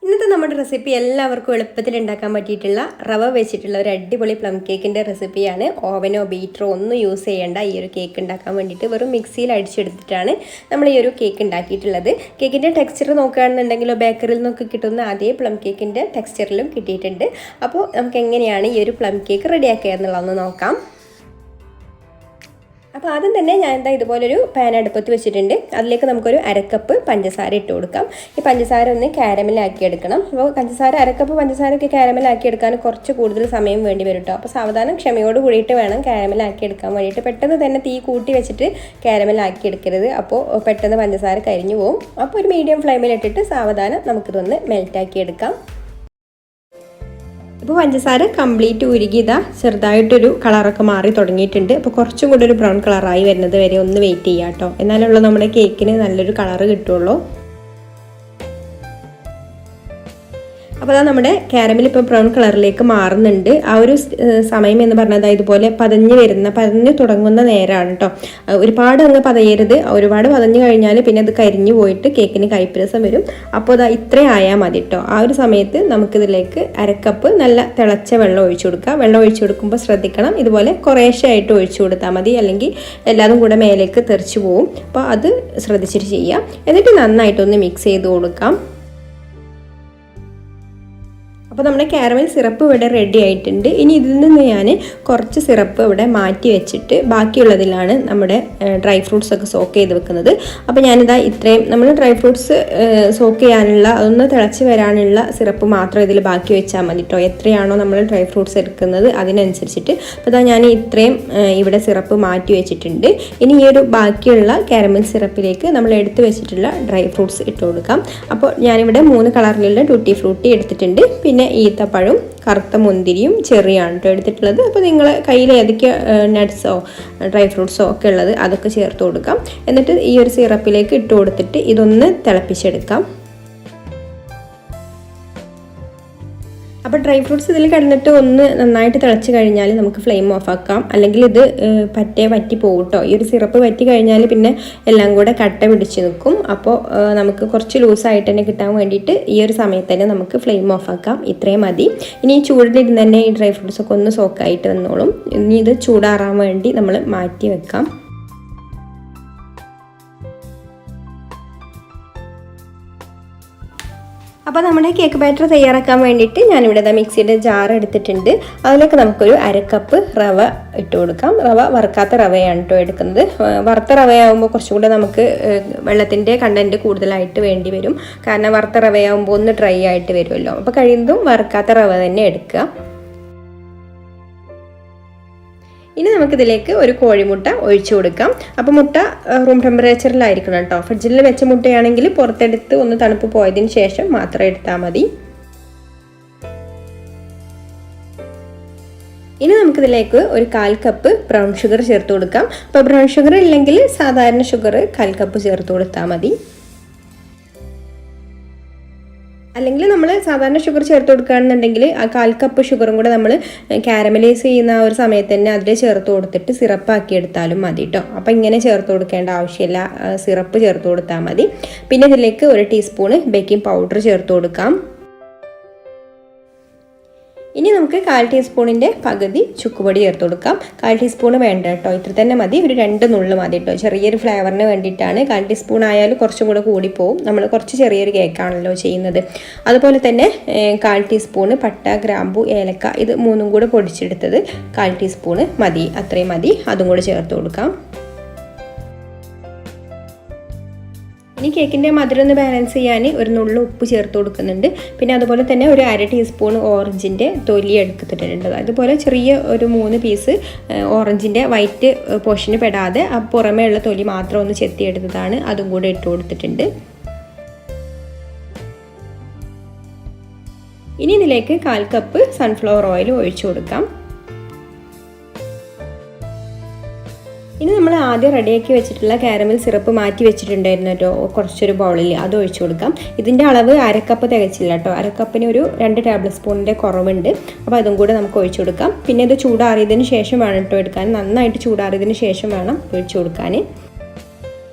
ഇന്നത്തെ നമ്മുടെ റെസിപ്പി എല്ലാവർക്കും എളുപ്പത്തിൽ ഉണ്ടാക്കാൻ പറ്റിയിട്ടുള്ള റവ വെച്ചിട്ടുള്ള ഒരു അടിപൊളി പ്ലം കേക്കിൻ്റെ റെസിപ്പിയാണ്. ഓവനോ ബീറ്ററോ ഒന്നും യൂസ് ചെയ്യേണ്ട ഈ ഒരു കേക്ക് ഉണ്ടാക്കാൻ വേണ്ടിയിട്ട് വെറും മിക്സിയിൽ അടിച്ചെടുത്തിട്ടാണ് നമ്മൾ ഈ ഒരു കേക്ക് ഉണ്ടാക്കിയിട്ടുള്ളത്. കേക്കിൻ്റെ ടെക്സ്ചർ നോക്കുകയാണെന്നുണ്ടെങ്കിലോ ബേക്കറിയിൽ നിന്നൊക്കെ കിട്ടുന്ന അതേ പ്ലം കേക്കിൻ്റെ ടെക്സ്ചറിലും കിട്ടിയിട്ടുണ്ട്. അപ്പോൾ നമുക്ക് എങ്ങനെയാണ് ഈ ഒരു പ്ലം കേക്ക് റെഡിയാക്കുക എന്നുള്ളതൊന്ന് നോക്കാം. അപ്പോൾ ആദ്യം തന്നെ ഞാൻ ഇതുപോലൊരു പാൻ അടുപ്പത്ത് വെച്ചിട്ടുണ്ട്. അതിലേക്ക് നമുക്കൊരു അരക്കപ്പ് പഞ്ചസാര ഇട്ട് കൊടുക്കാം. ഈ പഞ്ചസാര ഒന്ന് കാരമലാക്കി എടുക്കണം. അപ്പോൾ അരക്കപ്പ് പഞ്ചസാരയൊക്കെ കാരമലാക്കി എടുക്കാൻ കുറച്ച് കൂടുതൽ സമയം വേണ്ടി വരും കേട്ടോ. അപ്പോൾ സാവധാനം ക്ഷമയോട് കൂടിയിട്ട് വേണം കാരമലാക്കി എടുക്കാൻ വേണ്ടിയിട്ട്. പെട്ടെന്ന് തന്നെ തീ കൂട്ടി വെച്ചിട്ട് കാരമലാക്കി എടുക്കരുത്. അപ്പോൾ പെട്ടെന്ന് പഞ്ചസാര കരിഞ്ഞു പോകും. അപ്പോൾ ഒരു മീഡിയം ഫ്ലെയിമിലിട്ടിട്ട് സാവധാനം നമുക്കിതൊന്ന് മെൽറ്റാക്കി എടുക്കാം. ഇപ്പോൾ പഞ്ചസാര കംപ്ലീറ്റ് ഉരുകി ചെറുതായിട്ടൊരു കളറൊക്കെ മാറി തുടങ്ങിയിട്ടുണ്ട്. അപ്പോൾ കുറച്ചും കൂടി ഒരു ബ്രൗൺ കളറായി വരുന്നത് വരെ ഒന്ന് വെയിറ്റ് ചെയ്യാം കേട്ടോ. എന്നാലുള്ള നമ്മുടെ കേക്കിന് നല്ലൊരു കളറ് കിട്ടുള്ളൂ. അപ്പോൾ നമ്മുടെ കാരമൽ ഇപ്പോൾ ബ്രൗൺ കളറിലേക്ക് മാറുന്നുണ്ട്. ആ ഒരു സമയം എന്ന് പറഞ്ഞാൽ ഇതുപോലെ പതഞ്ഞു തുടങ്ങുന്ന നേരമാണ് കേട്ടോ. ഒരുപാട് അങ്ങ് പതയരുത്. ഒരുപാട് പതഞ്ഞു കഴിഞ്ഞാൽ പിന്നെ അത് കരിഞ്ഞു പോയിട്ട് കേക്കിന് കയ്പ്പ് വരും. അപ്പോൾ ഇത്രയും ആയാൽ മതി കേട്ടോ. ആ ഒരു സമയത്ത് നമുക്കിതിലേക്ക് അരക്കപ്പ് നല്ല തിളച്ച വെള്ളം ഒഴിച്ചു കൊടുക്കാം. വെള്ളം ഒഴിച്ചു കൊടുക്കുമ്പോൾ ശ്രദ്ധിക്കണം, ഇതുപോലെ കുറേശ്ശായിട്ട് ഒഴിച്ചു കൊടുത്താൽ മതി, അല്ലെങ്കിൽ എല്ലാതും കൂടെ മേലേക്ക് തെറിച്ചു പോവും. അപ്പോൾ അത് ശ്രദ്ധിച്ചിട്ട് ചെയ്യാം. എന്നിട്ട് നന്നായിട്ടൊന്ന് മിക്സ് ചെയ്ത് കൊടുക്കാം. അപ്പോൾ നമ്മുടെ കാരമൽ സിറപ്പ് ഇവിടെ റെഡി ആയിട്ടുണ്ട്. ഇനി ഇതിൽ നിന്ന് ഞാൻ കുറച്ച് സിറപ്പ് ഇവിടെ മാറ്റി വെച്ചിട്ട് ബാക്കിയുള്ളതിലാണ് നമ്മുടെ ഡ്രൈ ഫ്രൂട്ട്സ് ഒക്കെ സോക്ക് ചെയ്ത് വെക്കുന്നത്. അപ്പോൾ ഞാനിതാ ഇത്രയും നമ്മൾ ഡ്രൈ ഫ്രൂട്ട്സ് സോക്ക് ചെയ്യാനുള്ള, അതൊന്ന് തിളച്ച് വരാനുള്ള സിറപ്പ് മാത്രം ഇതിൽ ബാക്കി വെച്ചാൽ മതി കേട്ടോ. എത്രയാണോ നമ്മൾ ഡ്രൈ ഫ്രൂട്ട്സ് എടുക്കുന്നത് അതിനനുസരിച്ചിട്ട്. അപ്പോൾ ഇതാ ഞാൻ ഇത്രയും ഇവിടെ സിറപ്പ് മാറ്റി വെച്ചിട്ടുണ്ട്. ഇനി ഈ ഒരു ബാക്കിയുള്ള കാരമൽ സിറപ്പിലേക്ക് നമ്മൾ എടുത്ത് വെച്ചിട്ടുള്ള ഡ്രൈ ഫ്രൂട്ട്സ് ഇട്ട് കൊടുക്കാം. അപ്പോൾ ഞാനിവിടെ 3 കളറിലുള്ള ടൂട്ടി ഫ്രൂട്ടി എടുത്തിട്ടുണ്ട്. പിന്നെ ഈത്തപ്പഴം, കറുത്ത മുന്തിരിയും ചെറിയാണ് കേട്ടോ എടുത്തിട്ടുള്ളത്. അപ്പോൾ നിങ്ങൾ കയ്യിൽ ഏതൊക്കെ നട്ട്സോ ഡ്രൈ ഫ്രൂട്ട്സോ ഒക്കെ ഉള്ളത് അതൊക്കെ ചേർത്ത് കൊടുക്കാം. എന്നിട്ട് ഈ ഒരു സിറപ്പിലേക്ക് ഇട്ട് കൊടുത്തിട്ട് ഇതൊന്ന് തിളപ്പിച്ചെടുക്കാം. അപ്പോൾ ഡ്രൈ ഫ്രൂട്ട്സ് ഇതിൽ കിടന്നിട്ട് ഒന്ന് നന്നായിട്ട് തിളച്ച് കഴിഞ്ഞാൽ നമുക്ക് ഫ്ലെയിം ഓഫ് ആക്കാം. അല്ലെങ്കിൽ ഇത് വറ്റി പോകും കേട്ടോ. ഈ ഒരു സിറപ്പ് വറ്റി കഴിഞ്ഞാൽ പിന്നെ എല്ലാം കൂടെ കട്ട പിടിച്ച് നിൽക്കും. അപ്പോൾ നമുക്ക് കുറച്ച് ലൂസായിട്ട് തന്നെ കിട്ടാൻ വേണ്ടിയിട്ട് ഈ ഒരു സമയത്ത് തന്നെ നമുക്ക് ഫ്ലെയിം ഓഫ് ആക്കാം. ഇത്രയും മതി. ഇനി ഈ ചൂടിലിരുന്ന് തന്നെ ഈ ഡ്രൈ ഫ്രൂട്ട്സൊക്കെ ഒന്ന് സോക്കായിട്ട് വന്നോളും. ഇനി ഇത് ചൂടാറാൻ വേണ്ടി നമ്മൾ മാറ്റി വെക്കാം. അപ്പോൾ നമ്മുടെ കേക്ക് ബാറ്റർ തയ്യാറാക്കാൻ വേണ്ടിയിട്ട് ഞാനിവിടെ മിക്സിയുടെ ജാർ എടുത്തിട്ടുണ്ട്. അതിലേക്ക് നമുക്കൊരു അരക്കപ്പ് റവ ഇട്ട് കൊടുക്കാം. റവ വറുക്കാത്ത റവയാണ് കേട്ടോ എടുക്കുന്നത്. വറുത്ത റവയാകുമ്പോൾ കുറച്ചും കൂടെ നമുക്ക് വെള്ളത്തിൻ്റെ കണ്ടൻറ്റ് കൂടുതലായിട്ട് വേണ്ടി വരും. കാരണം വറുത്ത റവയാകുമ്പോൾ ഒന്ന് ഡ്രൈ ആയിട്ട് വരുമല്ലോ. അപ്പോൾ കഴിയുന്നതും വറുക്കാത്ത റവ തന്നെ എടുക്കുക. ഇനി നമുക്കിതിലേക്ക് ഒരു കോഴിമുട്ട ഒഴിച്ചു കൊടുക്കാം. അപ്പോൾ മുട്ട റൂം ടെമ്പറേച്ചറിലായിരിക്കണം കേട്ടോ. ഫ്രിഡ്ജിൽ വെച്ച മുട്ടയാണെങ്കിൽ പുറത്തെടുത്ത് ഒന്ന് തണുപ്പ് പോയതിന് ശേഷം മാത്രം എടുത്താൽ മതി. ഇനി നമുക്കിതിലേക്ക് ഒരു 1/4 കപ്പ് ബ്രൗൺ ഷുഗർ ചേർത്ത് കൊടുക്കാം. അപ്പോൾ ബ്രൗൺ ഷുഗർ ഇല്ലെങ്കിൽ സാധാരണ ഷുഗർ 1/4 കപ്പ് ചേർത്ത് കൊടുത്താൽ മതി. അല്ലെങ്കിൽ നമ്മൾ സാധാരണ ഷുഗർ ചേർത്ത് കൊടുക്കുകയാണെന്നുണ്ടെങ്കിൽ ആ 1/4 കപ്പ് ഷുഗറും കൂടെ നമ്മൾ കാരമലൈസ് ചെയ്യുന്ന ആ ഒരു സമയത്ത് തന്നെ അതിൽ ചേർത്ത് കൊടുത്തിട്ട് സിറപ്പാക്കി എടുത്താലും മതി കേട്ടോ. അപ്പോൾ ഇങ്ങനെ ചേർത്ത് കൊടുക്കേണ്ട ആവശ്യമില്ല, സിറപ്പ് ചേർത്ത് കൊടുത്താൽ മതി. പിന്നെ ഇതിലേക്ക് 1 ടീസ്പൂണ് ബേക്കിംഗ് പൗഡർ ചേർത്ത് കൊടുക്കാം. ഇനി നമുക്ക് 1/4 ടീസ്പൂണിൻ്റെ പകുതി ചുക്കുപൊടി ചേർത്ത് കൊടുക്കാം. 1/4 ടീസ്പൂണ് വേണ്ട കേട്ടോ, ഇത്ര തന്നെ മതി. ഒരു 2 നുള്ള് മതി കേട്ടോ. ചെറിയൊരു ഫ്ലേവറിന് വേണ്ടിയിട്ടാണ്. 1/4 ടീസ്പൂൺ ആയാലും കുറച്ചും കൂടെ കൂടിപ്പോവും. നമ്മൾ കുറച്ച് ചെറിയൊരു കേക്കാണല്ലോ ചെയ്യുന്നത്. അതുപോലെ തന്നെ 1/4 ടീസ്പൂണ് പട്ട, ഗ്രാമ്പു, ഏലക്ക, ഇത് 3ഉം കൂടെ പൊടിച്ചെടുത്തത് 1/4 ടീസ്പൂണ് മതി. അത്രയും മതി. അതും കൂടെ ചേർത്ത് കൊടുക്കാം. ഇനി കേക്കിൻ്റെ മധുരം ഒന്ന് ബാലൻസ് ചെയ്യാൻ ഒരു നുള്ളു ഉപ്പ് ചേർത്ത് കൊടുക്കുന്നുണ്ട്. പിന്നെ അതുപോലെ തന്നെ ഒരു 1/2 ടീസ്പൂൺ ഓറഞ്ചിൻ്റെ തൊലി എടുത്തിട്ടുണ്ട്. അതുപോലെ ചെറിയ ഒരു 3 പീസ് ഓറഞ്ചിൻ്റെ വൈറ്റ് പോർഷന് പെടാതെ ആ പുറമേ ഉള്ള തൊലി മാത്രം ഒന്ന് ചെത്തിയെടുത്തതാണ്. അതും കൂടെ ഇട്ട് കൊടുത്തിട്ടുണ്ട്. ഇനി ഇതിലേക്ക് 1/4 കപ്പ് സൺഫ്ലവർ ഓയിൽ ഒഴിച്ചു കൊടുക്കാം. ഇനി നമ്മൾ ആദ്യം റെഡിയാക്കി വെച്ചിട്ടുള്ള കാരമൽ സിറപ്പ് മാറ്റി വെച്ചിട്ടുണ്ടായിരുന്നു കേട്ടോ കുറച്ചൊരു ബൗളിൽ, അത് ഒഴിച്ചു കൊടുക്കാം. ഇതിൻ്റെ അളവ് 1/2 കപ്പ് തികച്ചില്ല കേട്ടോ. 1/2 കപ്പിന് ഒരു 2 ടേബിൾ സ്പൂണിൻ്റെ കുറവുണ്ട്. അപ്പോൾ അതും കൂടെ നമുക്ക് ഒഴിച്ചു കൊടുക്കാം. പിന്നെ ഇത് ചൂടാറിയതിന് ശേഷം വേണം കേട്ടോ എടുക്കാൻ. നന്നായിട്ട് ചൂടാറിയതിന് ശേഷം വേണം ഒഴിച്ചു കൊടുക്കാൻ.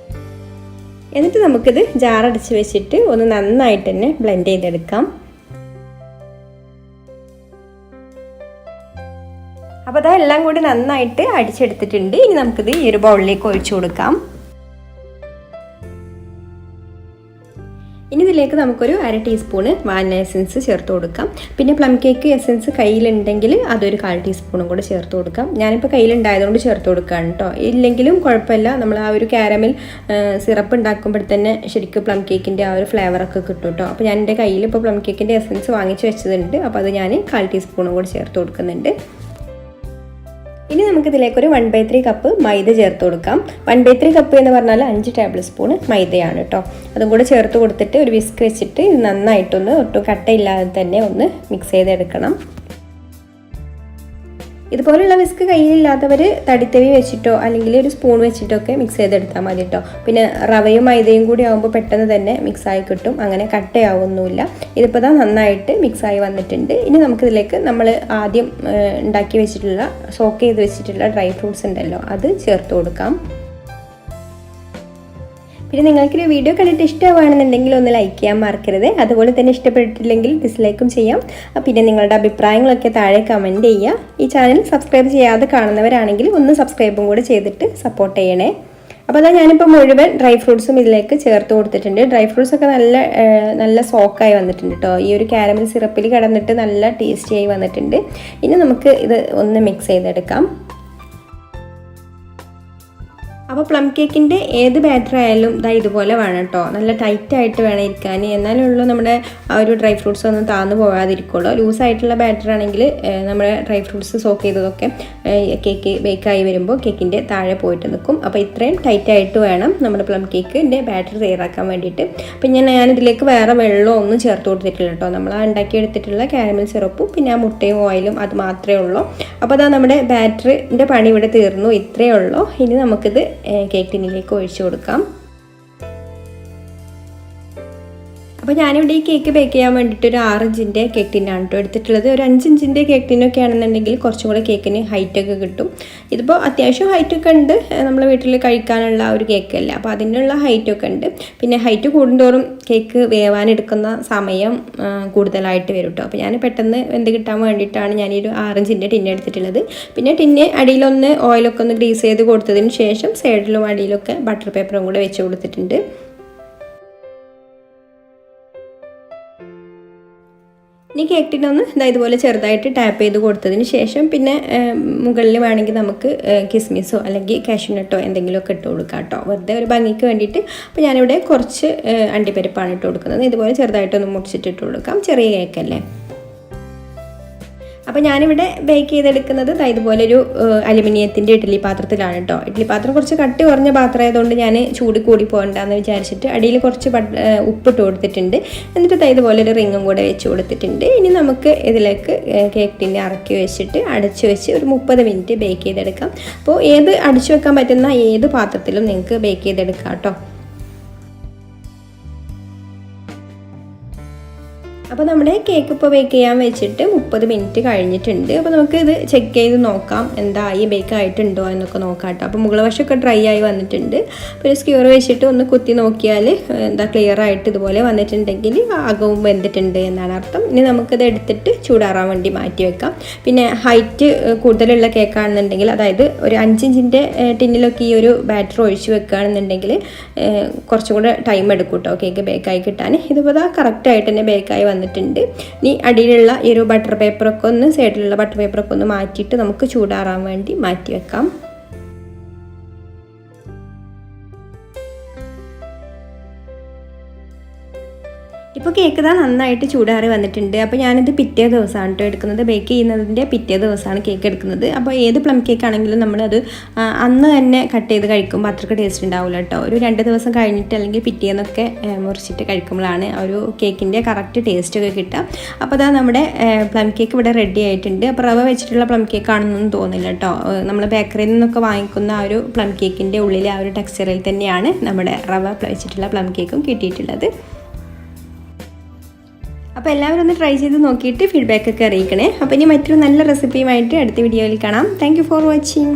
എന്നിട്ട് നമുക്കിത് ജാറടച്ച് വെച്ചിട്ട് ഒന്ന് നന്നായിട്ട് തന്നെ ബ്ലെൻഡ് ചെയ്തെടുക്കാം. അപ്പോൾ അതെല്ലാം കൂടി നന്നായിട്ട് അടിച്ചെടുത്തിട്ടുണ്ട്. ഇനി നമുക്കിത് ഈ ഒരു ബൗളിലേക്ക് ഒഴിച്ചു കൊടുക്കാം. ഇനി ഇതിലേക്ക് നമുക്കൊരു 1/2 ടീസ്പൂണ് വാനില എസൻസ് ചേർത്ത് കൊടുക്കാം. പിന്നെ പ്ലം കേക്ക് എസൻസ് കയ്യിലുണ്ടെങ്കിൽ അതൊരു 1/4 ടീസ്പൂണും കൂടെ ചേർത്ത് കൊടുക്കാം. ഞാനിപ്പോൾ കയ്യിലുണ്ടായതുകൊണ്ട് ചേർത്ത് കൊടുക്കുകയാണ് കേട്ടോ. ഇല്ലെങ്കിലും കുഴപ്പമില്ല, നമ്മൾ ആ ഒരു കാരമൽ സിറപ്പ് ഉണ്ടാക്കുമ്പോൾ തന്നെ ശരിക്കും പ്ലം കേക്കിൻ്റെ ആ ഒരു ഫ്ലേവറൊക്കെ കിട്ടും കേട്ടോ. അപ്പോൾ ഞാൻ എൻ്റെ കയ്യിൽ ഇപ്പോൾ പ്ലം കേക്കിൻ്റെ എസൻസ് വാങ്ങിച്ച് വെച്ചതുണ്ട്. അപ്പോൾ അത് ഞാൻ 1/4 ടീസ്പൂണും കൂടെ ചേർത്ത് കൊടുക്കുന്നുണ്ട്. ഇനി നമുക്കിതിലേക്കൊരു 1/3 കപ്പ് മൈദ ചേർത്ത് കൊടുക്കാം. 1/3 കപ്പ് എന്ന് പറഞ്ഞാൽ 5 ടേബിൾ സ്പൂൺ മൈദയാണ് കേട്ടോ. അതും കൂടെ ചേർത്ത് കൊടുത്തിട്ട് ഒരു വിസ്ക് വെച്ചിട്ട് ഇത് നന്നായിട്ടൊന്ന് ഒട്ടും കട്ടയില്ലാതെ തന്നെ ഒന്ന് മിക്സ് ചെയ്തെടുക്കണം. ഇതുപോലുള്ള വിസ്ക് കയ്യിലില്ലാത്തവർ തടിത്തവി വെച്ചിട്ടോ അല്ലെങ്കിൽ ഒരു സ്പൂൺ വെച്ചിട്ടോ ഒക്കെ മിക്സ് ചെയ്തെടുത്താൽ മതി കേട്ടോ. പിന്നെ റവയും മൈദയും കൂടി ആകുമ്പോൾ പെട്ടെന്ന് തന്നെ മിക്സായി കിട്ടും, അങ്ങനെ കട്ടയാവുന്നില്ല. ഇതിപ്പോൾ ദാ നന്നായിട്ട് മിക്സായി വന്നിട്ടുണ്ട്. ഇനി നമുക്കിതിലേക്ക് നമ്മൾ ആദ്യം ഉണ്ടാക്കി വെച്ചിട്ടുള്ള സോക്ക് ചെയ്ത് വെച്ചിട്ടുള്ള ഡ്രൈ ഫ്രൂട്ട്സ് ഉണ്ടല്ലോ, അത് ചേർത്ത് കൊടുക്കാം. പിന്നെ നിങ്ങൾക്കൊരു വീഡിയോ കണ്ടിട്ട് ഇഷ്ടമാണെന്നുണ്ടെങ്കിൽ ഒന്ന് ലൈക്ക് ചെയ്യാൻ മറക്കരുത്. അതുപോലെ തന്നെ ഇഷ്ടപ്പെട്ടിട്ടില്ലെങ്കിൽ ഡിസ്ലൈക്കും ചെയ്യാം. പിന്നെ നിങ്ങളുടെ അഭിപ്രായങ്ങളൊക്കെ താഴെ കമൻറ്റ് ചെയ്യുക. ഈ ചാനൽ സബ്സ്ക്രൈബ് ചെയ്യാതെ കാണുന്നവരാണെങ്കിൽ ഒന്ന് സബ്സ്ക്രൈബും കൂടെ ചെയ്തിട്ട് സപ്പോർട്ട് ചെയ്യണേ. അപ്പോൾ അതാ ഞാനിപ്പോൾ മുഴുവൻ ഡ്രൈ ഫ്രൂട്ട്സും ഇതിലേക്ക് ചേർത്ത് കൊടുത്തിട്ടുണ്ട്. ഡ്രൈ ഫ്രൂട്ട്സൊക്കെ നല്ല സോക്കായി വന്നിട്ടുണ്ട് കേട്ടോ. ഈ ഒരു കാരമൽ സിറപ്പിൽ കിടന്നിട്ട് നല്ല ടേസ്റ്റിയായി വന്നിട്ടുണ്ട്. ഇനി നമുക്ക് ഇത് ഒന്ന് മിക്സ് ചെയ്തെടുക്കാം. അപ്പോൾ പ്ലം കേക്കിൻ്റെ ഏത് ബാറ്റർ ആയാലും ഇതുപോലെ വേണം കേട്ടോ. നല്ല ടൈറ്റായിട്ട് വേണം ഇരിക്കാൻ, എന്നാലുള്ളൂ നമ്മുടെ ആ ഒരു ഡ്രൈ ഫ്രൂട്ട്സ് ഒന്നും താന്നു പോകാതിരിക്കുള്ളൂ. ലൂസായിട്ടുള്ള ബാറ്റർ ആണെങ്കിൽ നമ്മുടെ ഡ്രൈ ഫ്രൂട്ട്സ് സോക്ക് ചെയ്തതൊക്കെ കേക്ക് ബേക്കായി വരുമ്പോൾ കേക്കിൻ്റെ താഴെ പോയിട്ട് നിൽക്കും. അപ്പോൾ ഇത്രയും ടൈറ്റായിട്ട് വേണം നമ്മുടെ പ്ലം കേക്കിൻ്റെ ബാറ്റർ തയ്യാറാക്കാൻ വേണ്ടിയിട്ട്. അപ്പം ഞാനിതിലേക്ക് വേറെ വെള്ളമോ ഒന്നും ചേർത്ത് കൊടുത്തിട്ടില്ല കേട്ടോ. നമ്മൾ ആ ഉണ്ടാക്കിയെടുത്തിട്ടുള്ള കാരമൽ സിറപ്പും പിന്നെ ആ മുട്ടയും ഓയിലും അത് മാത്രമേ ഉള്ളൂ. അപ്പോൾ അതാ നമ്മുടെ ബാറ്ററിൻ്റെ പണി ഇവിടെ തീർന്നു. ഇത്രയേ ഉള്ളൂ. ഇനി നമുക്കിത് കേക്ക് ടിന്നിലേക്ക് ഒഴിച്ചു കൊടുക്കാം. അപ്പോൾ ഞാനിവിടെ ഈ കേക്ക് ബേക്ക് ചെയ്യാൻ വേണ്ടിയിട്ട് ഒരു 6 ഇഞ്ചിൻ്റെ കേക്ക് ടിന്നാണ് കേട്ടോ എടുത്തിട്ടുള്ളത്. ഒരു 5 ഇഞ്ചിൻ്റെ കേക്ക് ടിന്നൊക്കെ ആണെന്നുണ്ടെങ്കിൽ കുറച്ചും കൂടെ കേക്കിന് ഹൈറ്റൊക്കെ കിട്ടും. ഇതിപ്പോൾ അത്യാവശ്യം ഹൈറ്റൊക്കെ ഉണ്ട്, നമ്മൾ വീട്ടിൽ കഴിക്കാനുള്ള ഒരു കേക്കല്ല, അപ്പോൾ അതിനുള്ള ഹൈറ്റൊക്കെ ഉണ്ട്. പിന്നെ ഹൈറ്റ് കൂടുന്തോറും കേക്ക് വേവാനെടുക്കുന്ന സമയം കൂടുതലായിട്ട് വരും കേട്ടോ. അപ്പോൾ ഞാൻ പെട്ടെന്ന് വെന്ത് കിട്ടാൻ വേണ്ടിയിട്ടാണ് ഞാൻ ഈ ഒരു 6 ഇഞ്ചിൻ്റെ ടിന്ന് എടുത്തിട്ടുള്ളത്. പിന്നെ ടിന്ന് അടിയിലൊന്ന് ഓയിലൊക്കെ ഒന്ന് ഗ്രീസ് ചെയ്ത് കൊടുത്തതിന് ശേഷം സൈഡിലും അടിയിലൊക്കെ ബട്ടർ പേപ്പറും കൂടെ വെച്ച് കൊടുത്തിട്ടുണ്ട്. ഇനി കേക്ക് ടിന്നൊന്ന് ഇതുപോലെ ചെറുതായിട്ട് ടാപ്പ് ചെയ്ത് കൊടുത്തതിന് ശേഷം പിന്നെ മുകളിൽ വേണമെങ്കിൽ നമുക്ക് കിസ്മിസോ അല്ലെങ്കിൽ കാഷ്യൂനട്ടോ എന്തെങ്കിലുമൊക്കെ ഇട്ട് കൊടുക്കാം കേട്ടോ, വെറുതെ ഒരു ഭംഗിക്ക് വേണ്ടിയിട്ട്. അപ്പോൾ ഞാനിവിടെ കുറച്ച് അണ്ടിപ്പരിപ്പാണ് ഇട്ട് കൊടുക്കുന്നത്. ഇതുപോലെ ചെറുതായിട്ടൊന്ന് മുറിച്ചിട്ട് ഇട്ട് കൊടുക്കാം, ചെറിയ കേക്കല്ലേ. അപ്പോൾ ഞാനിവിടെ ബേക്ക് ചെയ്തെടുക്കുന്നത് ഇതുപോലൊരു അലുമിനിയത്തിൻ്റെ ഇഡ്ഡലി പാത്രത്തിലാണ് കേട്ടോ. ഇഡ്ഡലി പാത്രം കുറച്ച് കട്ടി കുറഞ്ഞ പാത്രം ആയതുകൊണ്ട് ഞാൻ ചൂട് കൂടി പോകണ്ടെന്ന് വിചാരിച്ചിട്ട് അടിയിൽ കുറച്ച് ഉപ്പിട്ട് കൊടുത്തിട്ടുണ്ട്. എന്നിട്ട് ഇതുപോലൊരു റിങ്ങും കൂടെ വെച്ച് കൊടുത്തിട്ടുണ്ട്. ഇനി നമുക്ക് ഇതിലേക്ക് കേക്ക് ടിന്നെ ഇറക്കി വെച്ചിട്ട് അടച്ചു വെച്ച് ഒരു 30 മിനിറ്റ് ബേക്ക് ചെയ്തെടുക്കാം. അപ്പോൾ അടച്ചു വെക്കാൻ പറ്റുന്ന ഏത് പാത്രത്തിലും നിങ്ങൾക്ക് ബേക്ക് ചെയ്തെടുക്കാം കേട്ടോ. അപ്പോൾ നമ്മുടെ കേക്ക് ഇപ്പോൾ ബേക്ക് ചെയ്യാൻ വെച്ചിട്ട് 30 മിനിറ്റ് കഴിഞ്ഞിട്ടുണ്ട്. അപ്പോൾ നമുക്ക് ഇത് ചെക്ക് ചെയ്ത് നോക്കാം എന്തായി ബേക്ക് ആയിട്ടുണ്ടോ എന്നൊക്കെ നോക്കാം കേട്ടോ. അപ്പോൾ മുകൾ വശമൊക്കെ ഡ്രൈ ആയി വന്നിട്ടുണ്ട്. അപ്പോൾ ഒരു സ്ക്യൂർ വെച്ചിട്ട് ഒന്ന് കുത്തി നോക്കിയാൽ ക്ലിയർ ആയിട്ട് ഇതുപോലെ വന്നിട്ടുണ്ടെങ്കിൽ അകവും വെന്തിട്ടുണ്ട് എന്നാണ് അർത്ഥം. ഇനി നമുക്കിത് എടുത്തിട്ട് ചൂടാറാൻ വേണ്ടി മാറ്റി വെക്കാം. പിന്നെ ഹൈറ്റ് കൂടുതലുള്ള കേക്കാണെന്നുണ്ടെങ്കിൽ, അതായത് ഒരു 5 ഇഞ്ചിൻ്റെ ടിന്നിലൊക്കെ ഈ ഒരു ബാറ്റർ ഒഴിച്ച് വെക്കുകയാണെന്നുണ്ടെങ്കിൽ കുറച്ചും കൂടെ ടൈം എടുക്കും കേട്ടോ കേക്ക് ബേക്കായി കിട്ടാൻ. ഇതിപ്പോൾ കറക്റ്റായിട്ട് തന്നെ ബേക്കായി വന്നിട്ടുണ്ട്. ഇനി അടിയിലുള്ള ഈ ഒരു ബട്ടർ പേപ്പറൊക്കെ ഒന്ന് സൈഡിലുള്ള ബട്ടർ പേപ്പറൊക്കെ ഒന്ന് മാറ്റിയിട്ട് നമുക്ക് ചൂടാറാൻ വേണ്ടി മാറ്റി വെക്കാം. ഇപ്പോൾ കേക്ക് നന്നായിട്ട് ചൂടാറി വന്നിട്ടുണ്ട്. അപ്പോൾ ഞാനിത് പിറ്റേ ദിവസമാണ് കേട്ടോ എടുക്കുന്നത്. ബേക്ക് ചെയ്യുന്നതിൻ്റെ പിറ്റേ ദിവസമാണ് കേക്ക് എടുക്കുന്നത്. അപ്പോൾ ഏത് പ്ലം കേക്ക് ആണെങ്കിലും നമ്മളത് അന്ന് തന്നെ കട്ട് ചെയ്ത് കഴിക്കുമ്പോൾ അത്രയ്ക്ക് ടേസ്റ്റ് ഉണ്ടാവില്ല കേട്ടോ. ഒരു 2 ദിവസം കഴിഞ്ഞിട്ട് അല്ലെങ്കിൽ പിറ്റേന്നൊക്കെ മുറിച്ചിട്ട് കഴിക്കുമ്പോഴാണ് ആ ഒരു കേക്കിൻ്റെ കറക്റ്റ് ടേസ്റ്റൊക്കെ കിട്ടുക. അപ്പോൾ അതാ നമ്മുടെ പ്ലം കേക്ക് ഇവിടെ റെഡി ആയിട്ടുണ്ട്. അപ്പോൾ റവ വെച്ചിട്ടുള്ള പ്ലം കേക്ക് ആണെന്നൊന്നും തോന്നില്ല കേട്ടോ. നമ്മൾ ബേക്കറിയിൽ നിന്നൊക്കെ വാങ്ങിക്കുന്ന ആ ഒരു പ്ലം കേക്കിൻ്റെ ഉള്ളിലെ ആ ഒരു ടെക്സ്ചറിൽ തന്നെയാണ് നമ്മുടെ റവ വെച്ചിട്ടുള്ള പ്ലം കേക്കും കിട്ടിയിട്ടുള്ളത്. അപ്പോൾ എല്ലാവരും ഒന്ന് ട്രൈ ചെയ്ത് നോക്കിയിട്ട് ഫീഡ്ബാക്കൊക്കെ അറിയിക്കണേ. അപ്പോൾ ഇനി മറ്റൊരു നല്ല റെസിപ്പിയുമായിട്ട് അടുത്ത വീഡിയോയിൽ കാണാം. Thank you for watching.